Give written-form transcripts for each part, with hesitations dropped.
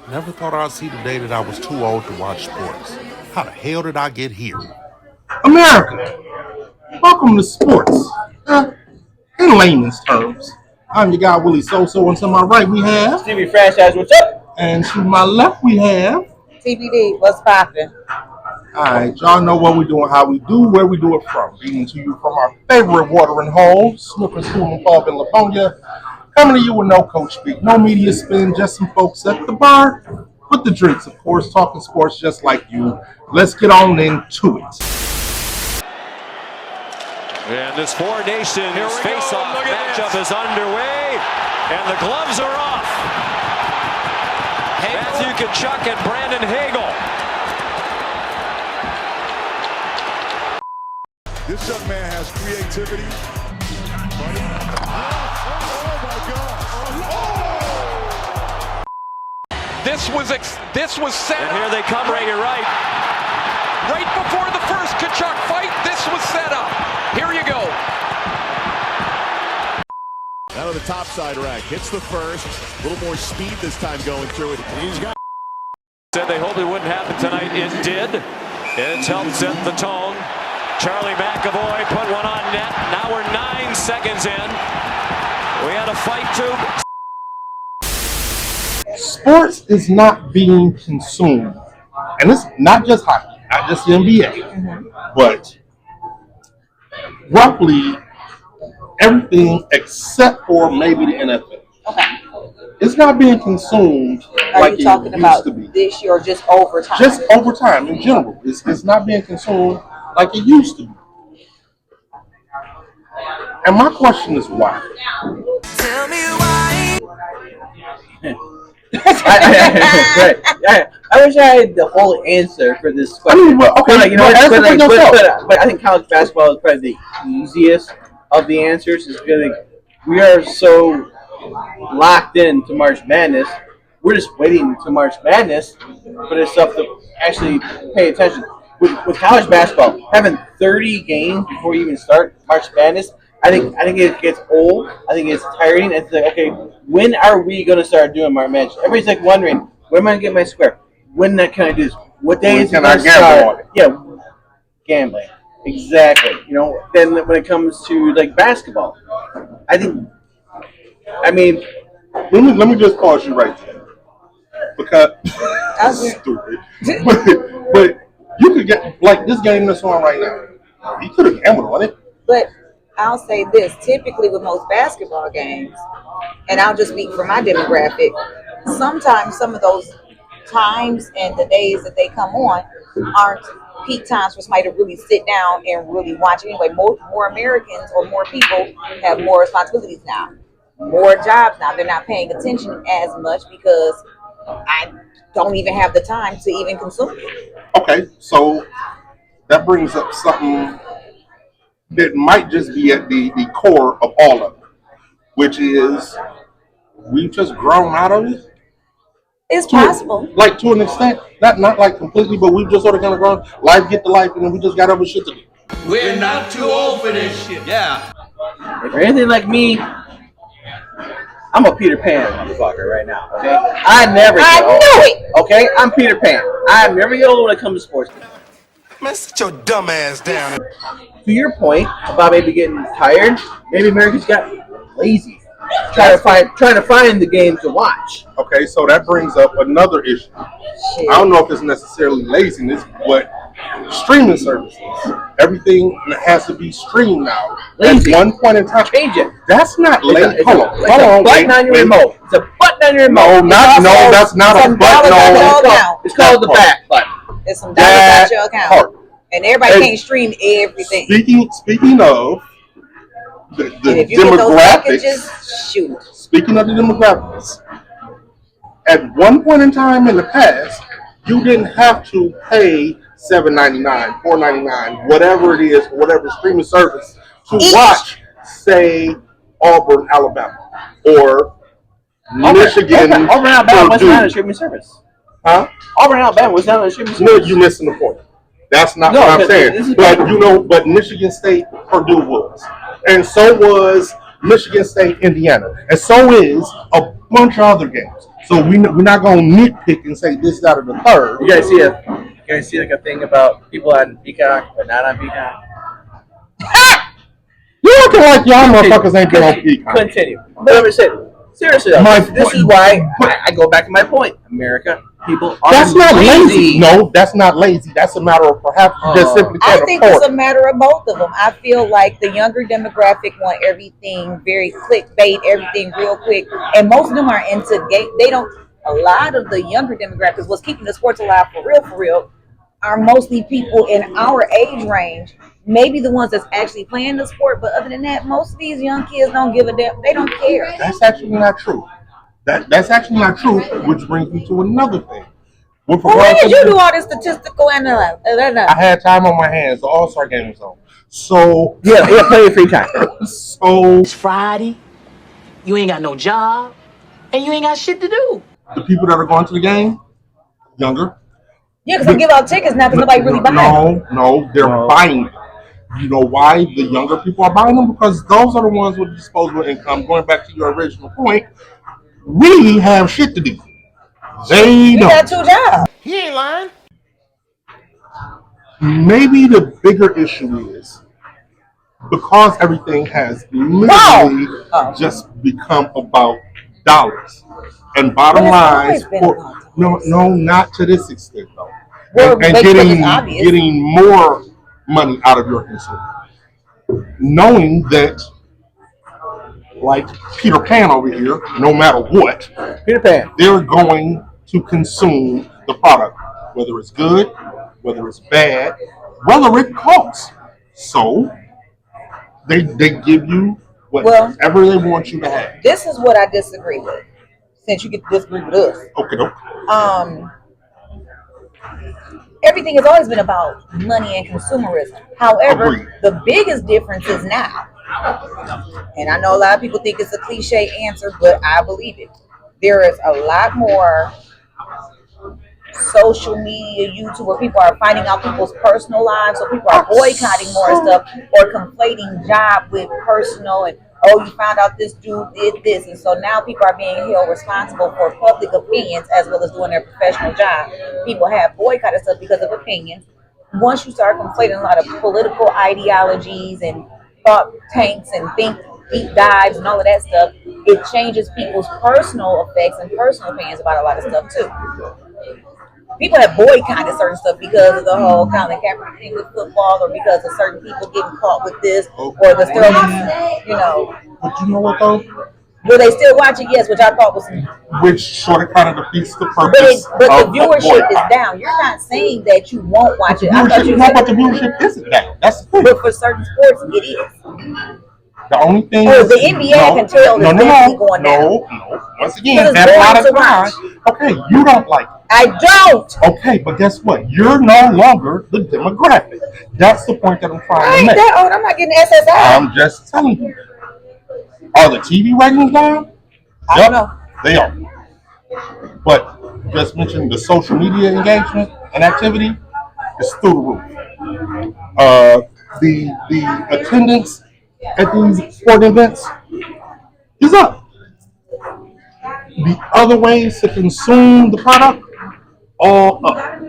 Never thought I'd see the day that I was too old to watch sports. How the hell did I get here? America, welcome to sports. In layman's terms, I'm your guy Willie SoSo, and to my right we have Stevie Franchise, what's up? and to my left we have TBD, what's poppin'? Alright, y'all know what we do and how we do, where we do it from. Beating to you from our favorite watering hole, Snooker School and Pub in Livonia. Coming to you with no coach speak, no media spin, just some folks at the bar with the drinks, of course, talking sports just like you. Let's get on into it. And this Four Nations face-off matchup is underway, and the gloves are off. Matthew Tkachuk and Brandon Hagel. This young man has creativity. Oh my God! This was set. And here they come, Ray, you're right. Right before the first Tkachuk fight, this was set up. Here you go. Out of the top side rack, hits the first. A little more speed this time going through it. He's got. Said they hoped it wouldn't happen tonight. It did. It's helped set the tone. Charlie McAvoy put one on net. Now we're 9 seconds in. We had a fight too. Sports is not being consumed, and it's not just hockey, not just the NBA, but roughly everything except for maybe the NFL. Okay. It's not being consumed Are like you talking it about used to be. this year or just over time? Just over time in general, it's not being consumed like it used to be. And my question is why? Tell me why. I wish I had the whole answer for this question. I mean, well, okay, but, you know, answer for yourself. but I think college basketball is probably the easiest of the answers. Is because we are so locked into March Madness. We're just waiting to March Madness for this stuff to actually pay attention. With college basketball, having 30 games before you even start March Madness, I think it gets old. I think it's tiring. It's like, okay, when are we going to start doing March Madness? Everybody's like wondering, when am I going to get my square? When can I do this? What day is it going to start? Yeah, gambling. Exactly. You know, then when it comes to like basketball, let me just pause you right there because that's stupid. but you could get like this game that's on right now. You could have gambled on it. But I'll say this: typically with most basketball games, and I'll just speak for my demographic, sometimes some of those times and the days that they come on aren't peak times for somebody to really sit down and really watch. Anyway, more Americans or more people have more responsibilities now, more jobs now. They're not paying attention as much because I don't even have the time to even consume it. Okay, so that brings up something that might just be at the core of all of it, which is we've just grown out of it. It's possible. Like to an extent, not like completely, but we've just sort of kind of grown. Life get to life, and then we just got other shit to do. We're not too old for this shit. Yeah. If you're anything like me, I'm a Peter Pan motherfucker right now. Okay, I never get old. It. Okay, I'm Peter Pan. I never get old when it comes to sports. Man, sit your dumb ass down. To your point about maybe getting tired, maybe Americans got lazy, trying to find the game to watch. Okay, so that brings up another issue. Shit. I don't know if it's necessarily laziness, but streaming services. Everything has to be streamed now. Lazy. At one point in time. Change it. That's not lazy. Hold on. It's a button on your remote. It's a button on your remote. That's not a button on. It's called the back button. There's some dollars at your account. And everybody can't stream everything. Speaking of the and if you get those demographics, packages, shoot. speaking of the demographics, at one point in time in the past, you didn't have to pay $7.99, $4.99, whatever it is, whatever streaming service to watch, say, Auburn, Alabama, or Michigan. Auburn, Alabama wasn't on a streaming service. Huh? Auburn, Alabama was not on a streaming service. No, you're missing the point. That's not what I'm saying. But Michigan State, Purdue was. And so was Michigan State, Indiana. And so is a bunch of other games. So we're not gonna nitpick and say this, that, or the third. You guys see like a thing about people on Peacock but not on Peacock? You looking like y'all motherfuckers ain't been on Peacock. Continue. But I'm just saying, seriously, though, this is why I go back to my point. America, people are That's not lazy. No, that's not lazy. That's a matter of perhaps you just simply can't I think afford it's a matter of both of them. I feel like the younger demographic want everything very clickbait, everything real quick, and most of them are into game. They don't. A lot of the younger demographics, what's keeping the sports alive for real, are mostly people in our age range. Maybe the ones that's actually playing the sport, but other than that, most of these young kids don't give a damn. They don't care. That's actually not true. That's actually not true, which brings me to another thing. Well, when did you do all this statistical analysis? I had time on my hands. The All-Star game was on. So Yeah, play your free time. So It's Friday. You ain't got no job, and you ain't got shit to do. the people that are going to the game, younger. Yeah, because they give out tickets now because nobody really buying them. No, they're buying them. You know why the younger people are buying them? Because those are the ones with disposable income. Going back to your original point, we have shit to do. They You don't. got 2 jobs. He ain't lying. Maybe the bigger issue is because everything has literally just become about dollars. And bottom But it's line, always been about dollars. no, not to this extent though. Well, And because it's obvious. getting more money out of your consumer, knowing that, like Peter Pan over here, no matter what, Peter Pan. they're going to consume the product, whether it's good, whether it's bad, whether it costs. So they give you whatever they want you to have. This is what I disagree with. Since you get to disagree with us, Okay. everything has always been about money and consumerism. However, Agreed. the biggest difference is now, and I know a lot of people think it's a cliche answer, but I believe it. There is a lot more social media, YouTube, where people are finding out people's personal lives, so people are boycotting more stuff or conflating job with personal. And oh, you found out this dude did this, and so now people are being held responsible for public opinions as well as doing their professional job. People have boycotted stuff because of opinions. Once you start conflating a lot of political ideologies and thought tanks and deep dives and all of that stuff, it changes people's personal effects and personal opinions about a lot of stuff too. People have boycotted certain stuff because of the whole Colin Kaepernick thing with football, or because of certain people getting caught with this, or the Sterling, But you know what though? Will they still watch it? Yes, which I thought was. Which sort of kind of defeats the purpose. But of the viewership is boycott. down. You're not saying that you won't watch it. I thought you No, said, but the viewership isn't down. That's the thing. but for certain sports, it is. The only thing Oh, is, the NBA can tell it's definitely going down. No. Once again, Because that's it's not a boring to time. Okay, you don't like it. I don't. Okay, but guess what? You're no longer the demographic. That's the point that I'm I trying to ain't make. that old. I'm not getting SSI. I'm just telling you. Are the TV ratings down? I don't know. They are. But just mentioning the social media engagement and activity is through the roof. The attendance at these sporting events is up. The other ways to consume the product, all up.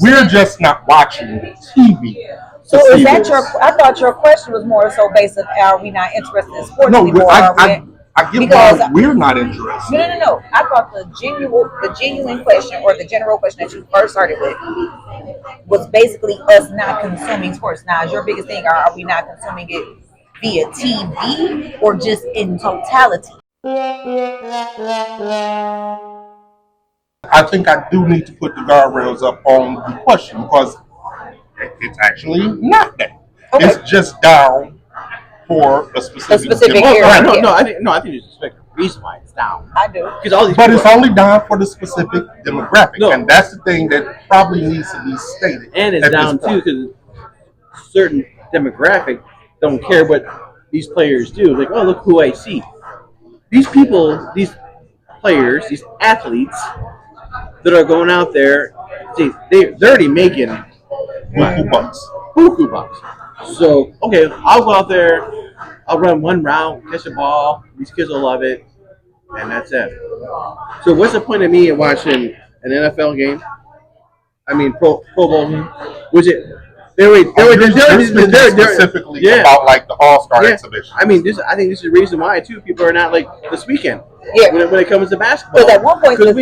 We're just not watching TV. So is that your? I thought your question was more so based on are we not interested in sports No, anymore? I get why we're not interested. No. I thought the genuine question or the general question that you first started with was basically us not consuming sports. Now, is your biggest thing are we not consuming it via TV or just in totality? I think I do need to put the guardrails up on the question because it's actually not that. Okay. It's just down for a specific area. demographic. I think there's a specific reason why it's down. I do. Because all these But people it's only down for the specific demographic, No. and that's the thing that probably needs to be stated. and it's at this down too point. because certain demographic don't care what these players do. Like, oh, look who I see. These people, these players, these athletes that are going out there, they're already making buku bucks. So, okay, I'll go out there, I'll run one route, catch a ball, these kids will love it, and that's it. So what's the point of me watching an NFL game? I mean, Pro Bowl game? Was it? They're specifically about like the All-Star exhibition. I mean, I think this is the reason why too people are not like this weekend. Yeah. When it comes to basketball, Because at one point, the world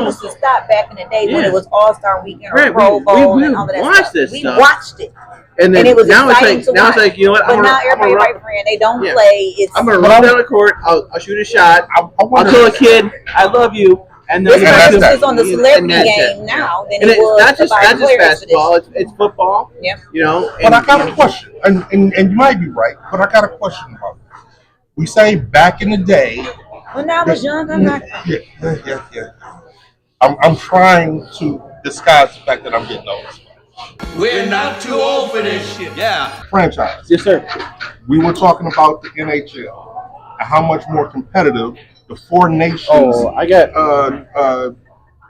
used to stop back in the day when it was All-Star Weekend or Pro Bowl and all of that stuff. We watched it. And it was now exciting it's like you know what? But now everybody right friend, they don't play. I'm gonna run down the court. I'll shoot a shot. I'll tell a kid I love you. And then it's on the celebrity game now than it was not just basketball. It's football. Yep. You know. But I got a question, and you might be right, but I got a question about it. We say back in the day. When I was young, I'm not. Yeah. I'm trying to disguise the fact that I'm getting old. We're not too old for this shit. Yeah. Franchise. Yes, sir. We were talking about the NHL and how much more competitive the Four Nations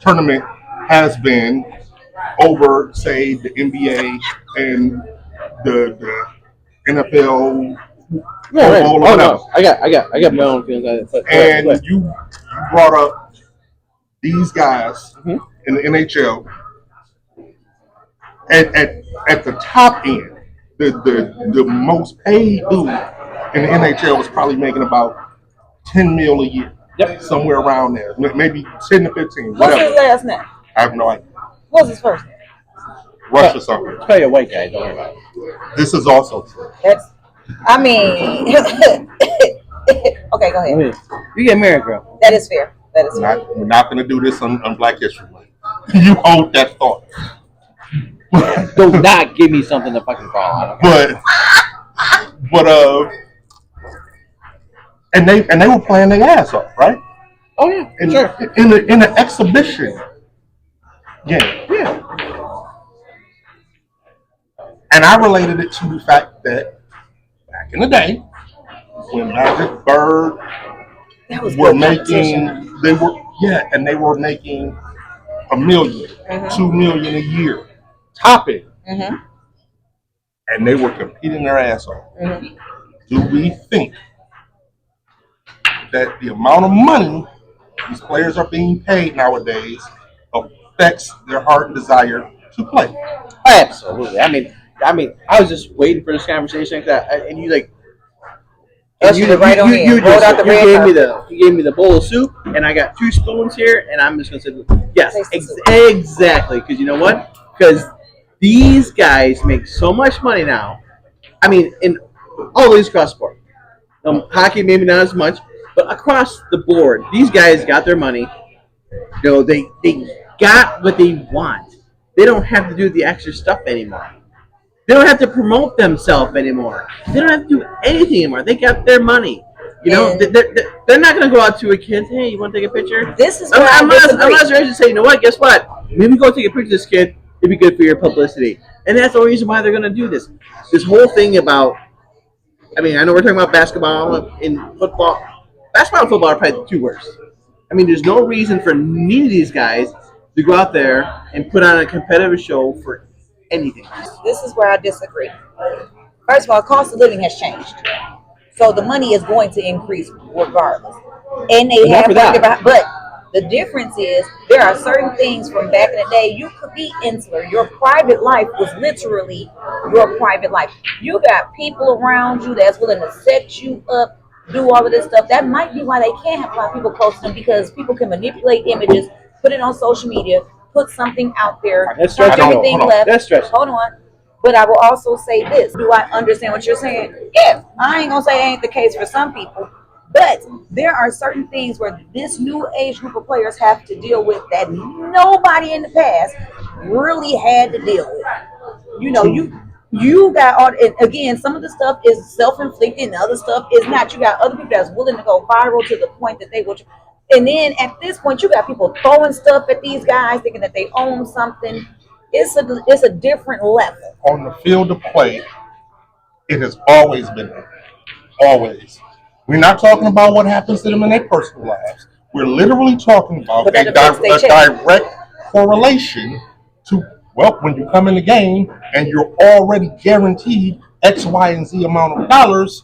tournament has been over, say, the NBA and the NFL. I got my own feelings on it. And you brought up these guys in the NHL. At the top end, the most paid dude in the NHL was probably making about $10 million a year. Yep. Somewhere around there. Maybe 10 to 15. What's Whatever. his last name? I have no idea. What's his first name? Rush or something. Tell you a white guy, don't worry about it. This is also true. I mean, okay, go ahead. I mean, you get married, girl. That is fair. Fair. We're not going to do this on Black History Month. You hold that thought. Do not give me something to fucking call out. And they were playing their ass off, right? Oh yeah, sure. In the exhibition game. Yeah. And I related it to the fact that back in the day, when Magic Bird were making, they were making $1 million, $2 million a year, topping, and they were competing their ass off. Do we think that the amount of money these players are being paid nowadays affects their heart and desire to play? Absolutely. I mean, I was just waiting for this conversation like that, and you like. You gave me the bowl of soup, and I got 2 spoons here, and I'm just gonna say yes, exactly. Because you know what? Because these guys make so much money now. I mean, in all these across the board. Hockey maybe not as much, but across the board, these guys got their money. You know, they got what they want. They don't have to do the extra stuff anymore. They don't have to promote themselves anymore. They don't have to do anything anymore. They got their money. You know, they're not going to go out to a kid. Hey, you want to take a picture? This is I'm not ready to say, you know what? Guess what? Maybe go take a picture of this kid. It'd be good for your publicity. And that's the reason why they're going to do this. This whole thing about, I mean, I know we're talking about basketball and football. Basketball and football are probably the 2 worst. I mean, there's no reason for neither of these guys to go out there and put on a competitive show for anything. This is where I disagree. First of all, cost of living has changed, so the money is going to increase regardless. And they have that. But the difference is there are certain things from back in the day. You could be insular. Your private life was literally your private life. You got people around you that's willing to set you up, do all of this stuff. That might be why they can't have a lot of people close to them, because people can manipulate images, put it on social media, put something out there, touch everything left. That's stressful. Hold on. But I will also say this. Do I understand what you're saying? Yeah. I ain't going to say it ain't the case for some people. But there are certain things where this new age group of players have to deal with that nobody in the past really had to deal with. You know, you got all, and again, some of the stuff is self-inflicted and other stuff is not. You got other people that's willing to go viral to the point that they will. And then at this point, you got people throwing stuff at these guys, thinking that they own something. It's a different level. On the field of play, it has always been there. Always. We're not talking about what happens to them in their personal lives. We're literally talking about a direct correlation to, well, when you come in the game and you're already guaranteed X, Y, and Z amount of dollars,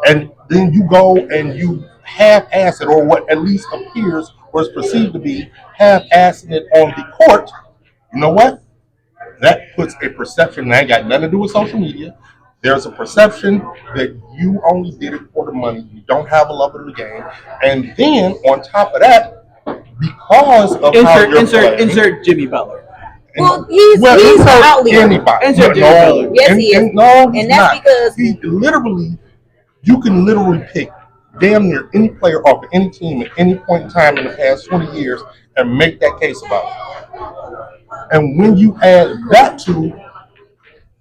and then you go and you half-assed it, or what at least appears or is perceived to be half-assing it on the court, you know what? That puts a perception, that ain't got nothing to do with social media. There's a perception that you only did it for the money. You don't have a love of the game. And then on top of that, because of how you're playing, insert Jimmy Butler. Well, he's the out leader. Anybody. Insert Jimmy Butler. Yes, he is. No, and that's because he literally, you can literally pick damn near any player off of any team at any point in time in the past 20 years and make that case about it. And when you add that to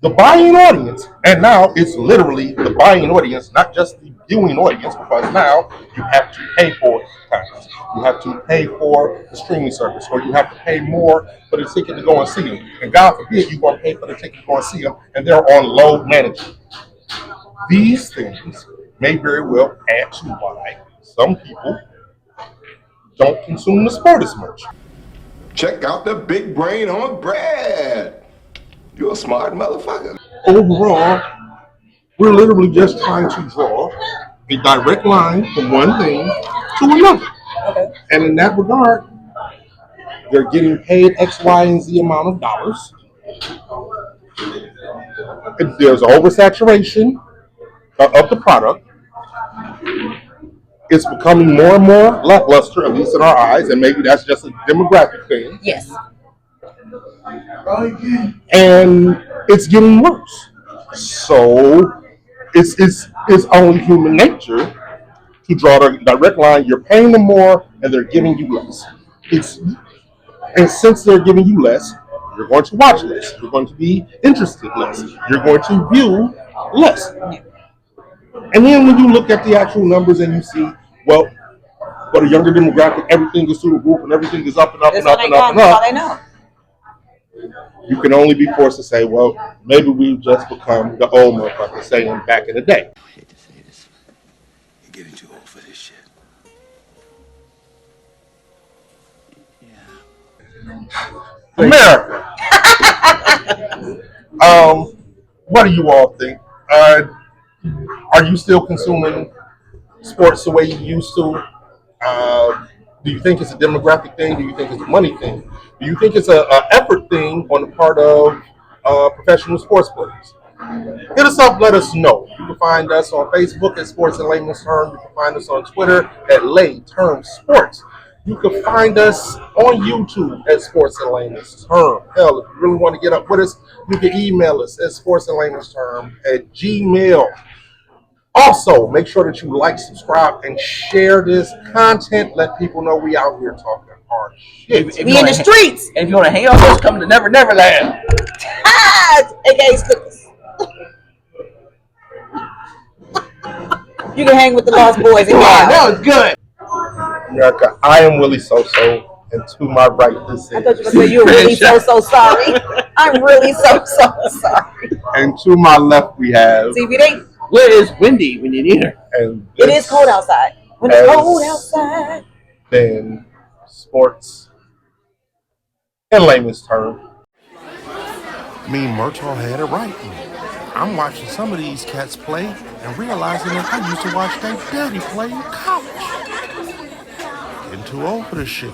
the buying audience, and now it's literally the buying audience, not just the viewing audience, because now you have to pay for it. You have to pay for the streaming service, or you have to pay more for the ticket to go and see them. And God forbid you're going to pay for the ticket to go and see them, and they're on load management. These things may very well add to why some people don't consume the sport as much. Check out the big brain on Brad. You're a smart motherfucker. Overall, we're literally just trying to draw a direct line from one thing to another. okay. And in that regard, they're getting paid X, Y, and Z amount of dollars. There's oversaturation of the product. It's becoming more and more lackluster, at least in our eyes, and maybe that's just a demographic thing. Yes. And it's getting worse. So it's only human nature to draw the direct line. You're paying them more, and they're giving you less. And since they're giving you less, you're going to watch less. You're going to be interested less. You're going to view less. And then when you look at the actual numbers and you see, well, for the younger demographic, everything is through the roof and everything is up and up and up and up and up. That's all they know. You can only be forced to say, well, maybe we've just become the old motherfucker saying back in the day. I hate to say this, you're getting too old for this shit. America. What do you all think? Are you still consuming sports the way you used to? Do you think it's a demographic thing? Do you think it's a money thing? Do you think it's an effort thing on the part of professional sports players? Hit us up, let us know. You can find us on Facebook at Sports in Layman's Terms. You can find us on Twitter at Lay Terms Sports. You can find us on YouTube at Sports in Layman's Terms. Hell, if you really want to get up with us, you can email us at sportsinlayman'sterms@gmail.com. Also, make sure that you like, subscribe, and share this content. Let people know we out here talking hard shit. We in the streets. And if you want to hang out with us, come to Never Neverland. AKA Slippers. You can hang with the Lost Boys and Wow, gals. that was good. America, I am Willie SoSo, and to my right, this I thought you were is. going to say you're really so sorry. I'm really so sorry. And to my left, we have. CBD. Where is Wendy when you need her? And It is cold outside. When it's cold outside. Then sports in layman's terms. Me and Murtaugh had it right. I'm watching some of these cats play and realizing that I used to watch their daddy play in college. Getting too old for this shit.